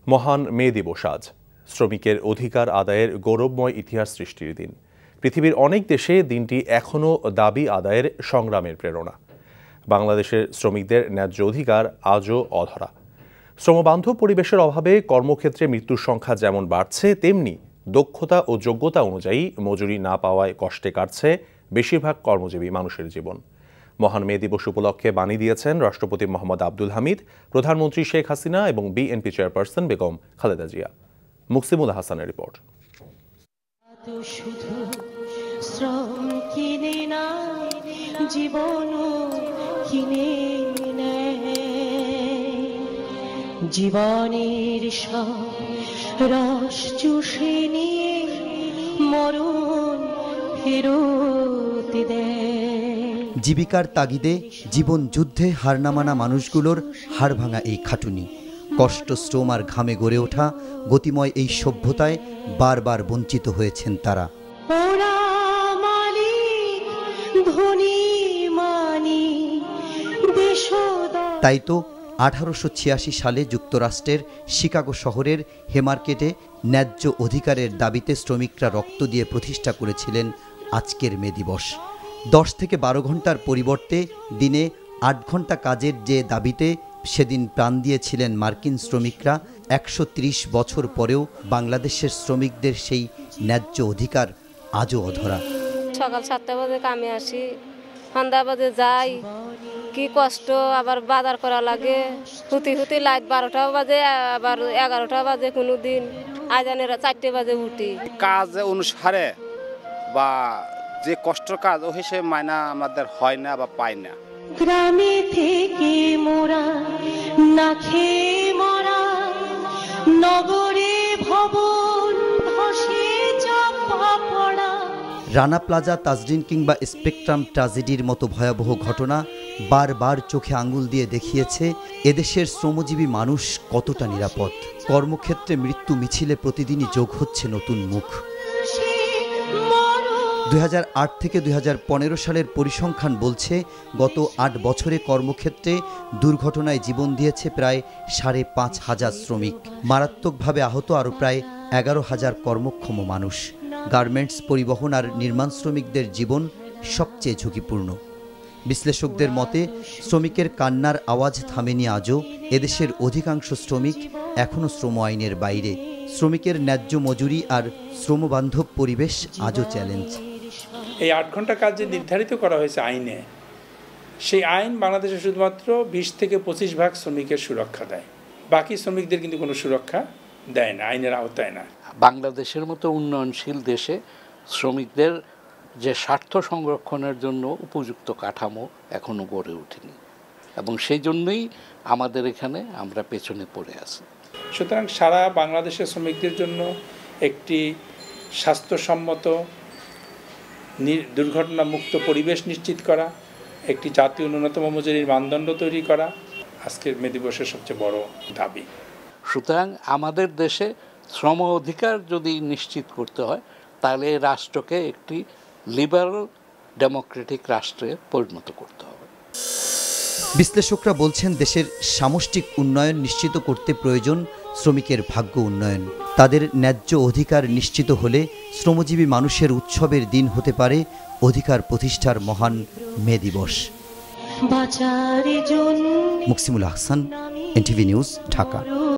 মহান মে দিবস আজ শ্রমিকের অধিকার আদায়ের গৌরবময় ইতিহাস সৃষ্টির দিন। পৃথিবীর অনেক দেশে দিনটি এখনও দাবি আদায়ের সংগ্রামের প্রেরণা। বাংলাদেশের শ্রমিকদের ন্যায্য অধিকার আজও অধরা। শ্রমবান্ধব পরিবেশের অভাবে কর্মক্ষেত্রে মৃত্যুর সংখ্যা যেমন বাড়ছে, তেমনি দক্ষতা ও যোগ্যতা অনুযায়ী মজুরি না পাওয়ায় কষ্টে কাটছে বেশিরভাগ কর্মজীবী মানুষের জীবন। মহান মে দিবস উপলক্ষে বাণী দিয়েছেন রাষ্ট্রপতি মোহাম্মদ আব্দুল হামিদ, প্রধানমন্ত্রী শেখ হাসিনা এবং বিএনপি চেয়ারপারসন বেগম খালেদা জিয়া। মুকসিমুল হাসানের রিপোর্ট। জীবনের রস চুষে নিয়ে মরণ ফেরত দেয়। জীবিকার তাগিদে জীবন যুদ্ধে হার না মানা মানুষগুলোর হাড় ভাঙা এই খাটুনি, কষ্ট, শ্রম আর ঘামে গড়ে ওঠা গতিময় এই সভ্যতায় বারবার বঞ্চিত হয়েছেন তারা। তাই তো 1886 সালে যুক্তরাষ্ট্রের শিকাগো শহরের হেমার্কেটে ন্যায্য অধিকারের দাবিতে শ্রমিকরা রক্ত দিয়ে প্রতিষ্ঠা করেছিলেন আজকের মে দিবস। 10 থেকে 12 ঘন্টার পরিবর্তে দিনে 8 ঘন্টা কাজের যে দাবিতে সেদিন প্রাণ দিয়েছিলেন মার্কিন শ্রমিকরা, 130 বছর পরেও বাংলাদেশের শ্রমিকদের সেই ন্যায্য অধিকার আজও অধরা। সকাল 7টা বাজে কামে আসি, সন্ধ্যা বাজে যাই, কি কষ্ট, আবার বাজার করা লাগে, হুতি লাইট 12টা বাজে, আবার 11টা বাজে, কোনো দিন আজানেরা 4টে বাজে উঠি। কাজ অনুসারে বা যে কষ্টের কাজ ও হিসেবে মাইনা আমাদের হয় না বা পাই না। গ্রামে থেকে মোরা না খেয়ে মরা, নগরে ভবন ধসে চাপা পড়া। রানা প্লাজা, তাজরিন কিংবা স্পেকট্রাম ট্র্যাজেডির মতো ভয়াবহ ঘটনা বারবার চোখে আঙুল দিয়ে দেখিয়েছে এদেশের শ্রমজীবী মানুষ কতটা নিরাপদ। কর্মক্ষেত্রে মৃত্যু মিছিলে প্রতিদিনই যোগ হচ্ছে নতুন মুখ। 2008 থেকে 2015 সালের পরিসংখ্যান বলছে, গত 8 বছরে কর্মক্ষেত্রে দুর্ঘটনায় জীবন দিয়েছে প্রায় 5,500 শ্রমিক। মারাত্মকভাবে আহত আরও প্রায় 11,000 কর্মক্ষম মানুষ। গার্মেন্টস, পরিবহন আর নির্মাণ শ্রমিকদের জীবন সবচেয়ে ঝুঁকিপূর্ণ। বিশ্লেষকদের মতে, শ্রমিকের কান্নার আওয়াজ থামেনি আজও। এদেশের অধিকাংশ শ্রমিক এখনও শ্রম আইনের বাইরে। শ্রমিকের ন্যায্য মজুরি আর শ্রমবান্ধব পরিবেশ আজও চ্যালেঞ্জ। এই 8 ঘন্টা কাজ যে নির্ধারিত করা হয়েছে আইনে, সেই আইন বাংলাদেশে শুধুমাত্র 20 থেকে 25 ভাগ শ্রমিকের সুরক্ষা দেয়, বাকি শ্রমিকদের কিন্তু কোনো সুরক্ষা দেয় না, আইনের আওতায় না। বাংলাদেশের মতো উন্নয়নশীল দেশে শ্রমিকদের যে স্বার্থ সংরক্ষণের জন্য উপযুক্ত কাঠামো এখনও গড়ে ওঠেনি, এবং সেই জন্যই আমাদের এখানে আমরা পেছনে পড়ে আছি। সুতরাং সারা বাংলাদেশের শ্রমিকদের জন্য একটি স্বাস্থ্যসম্মত, দুর্ঘটনা মুক্ত পরিবেশ নিশ্চিত করা, একটি জাতীয় ন্যূনতম মজুরির মানদণ্ড তৈরি করা আজকের মে দিবসের সবচেয়ে বড় দাবি। সুতরাং আমাদের দেশে শ্রম অধিকার যদি নিশ্চিত করতে হয়, তাহলে রাষ্ট্রকে একটি লিবারাল ডেমোক্রেটিক রাষ্ট্রে পরিণত করতে হবে। বিশ্লেষকরা বলছেন, দেশের সামষ্টিক উন্নয়ন নিশ্চিত করতে প্রয়োজন শ্রমিকের ভাগ্য উন্নয়ন। তাদের ন্যায্য অধিকার নিশ্চিত হলে শ্রমজীবী মানুষের উৎসবের দিন হতে পারে অধিকার প্রতিষ্ঠার মহান মে দিবস। Muksimul Hasan, NTV news, Dhaka.